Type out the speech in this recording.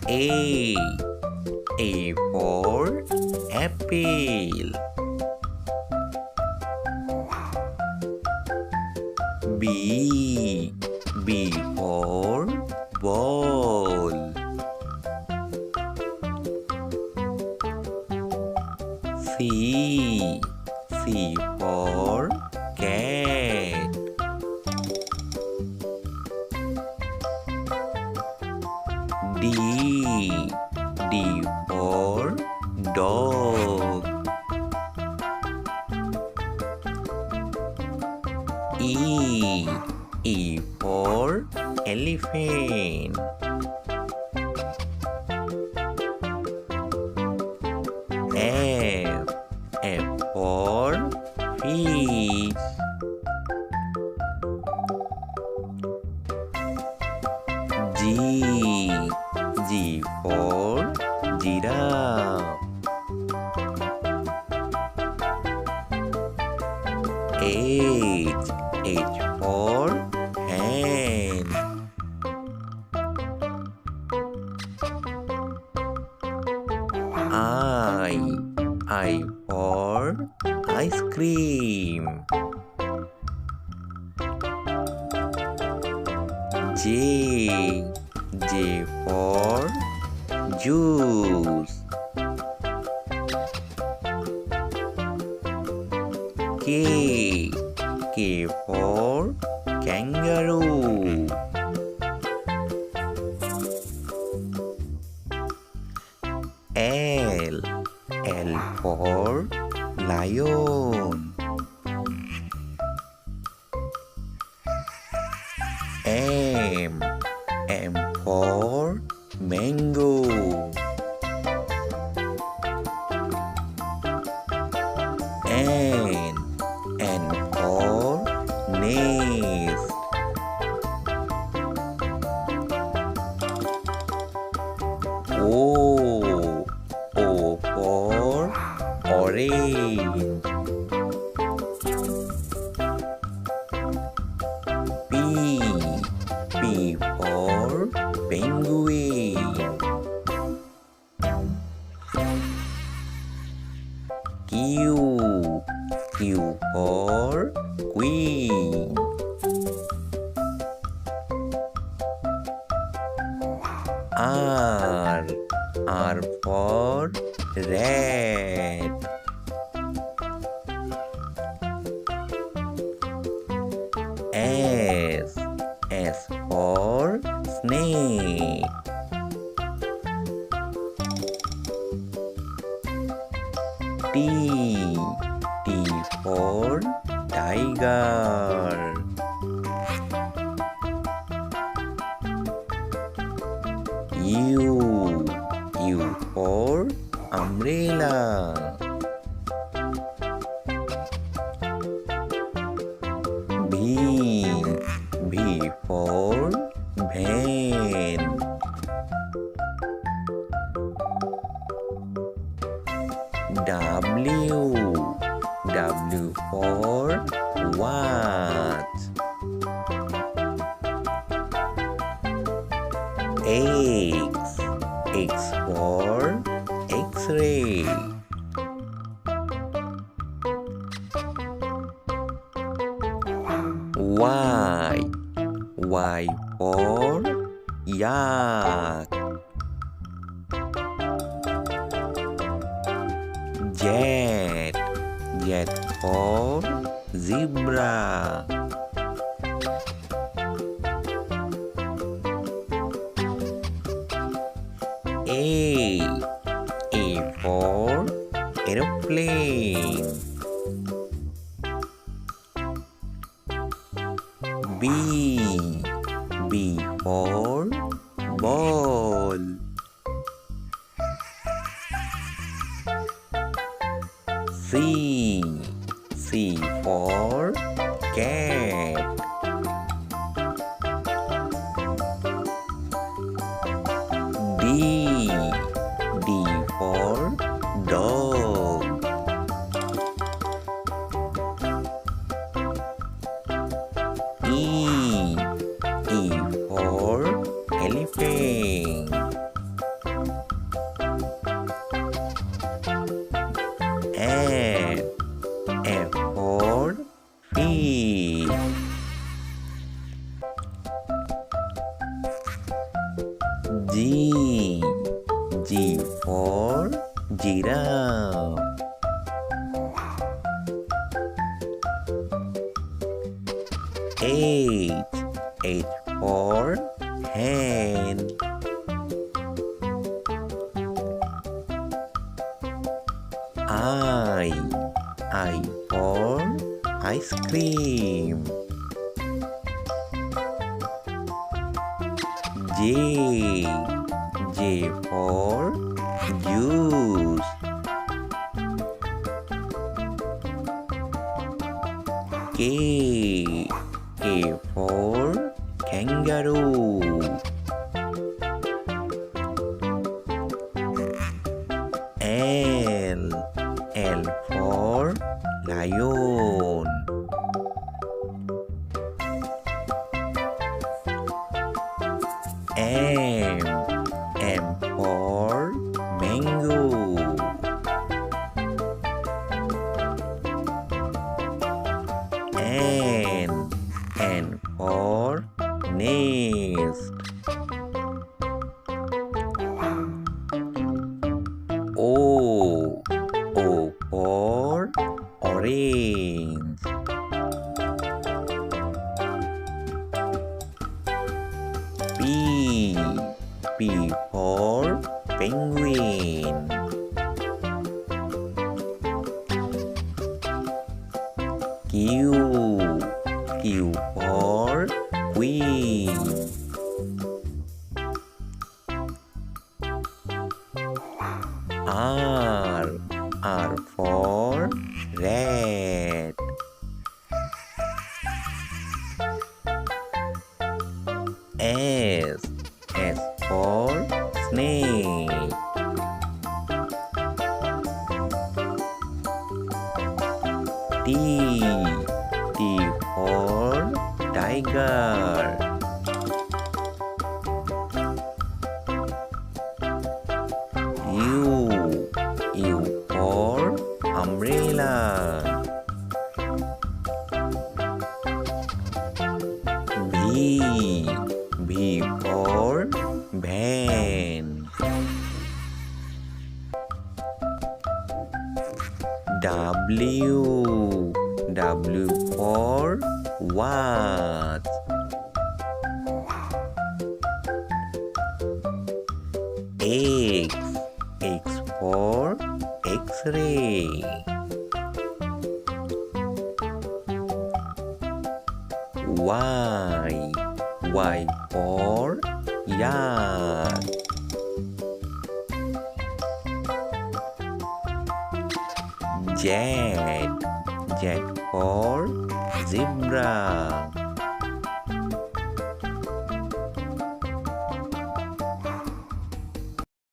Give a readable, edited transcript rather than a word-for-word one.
A. A for apple. B. B for ball. C. C for cat. D. D for dog. E. E for elephant. F. F for fish. G. G for giraffe. H. H for hen. I for ice cream. J. J for juice. K. K for kangaroo. L. L for lion. M. M for mango. N. N for nest. O. O for orange. P. P for penguin. Q. Q for queen. R. R for rat. S. S for snake. T. T for tiger. U. U for umbrella. B. B for van. W. W for watch. X. X for X-ray. Y. Y for yak. Z. Z for zebra. A. A for aeroplane. B. B for ball. C. C for cat. D. D for dog. E. E for elephant. G. G for giraffe. H. H for hen. I. I for ice cream. J. J for juice. K. K for kangaroo. L. L for lion. M. M for mango. N. N for nest. O. O for orange. P. P for penguin. Q. Q for queen. R. R for rat. S. S for snake. T. T for tiger. U. U for umbrella. V. V for van. W. W for what? X. X for X-ray. Y. Y for yard. Z. Z for zebra.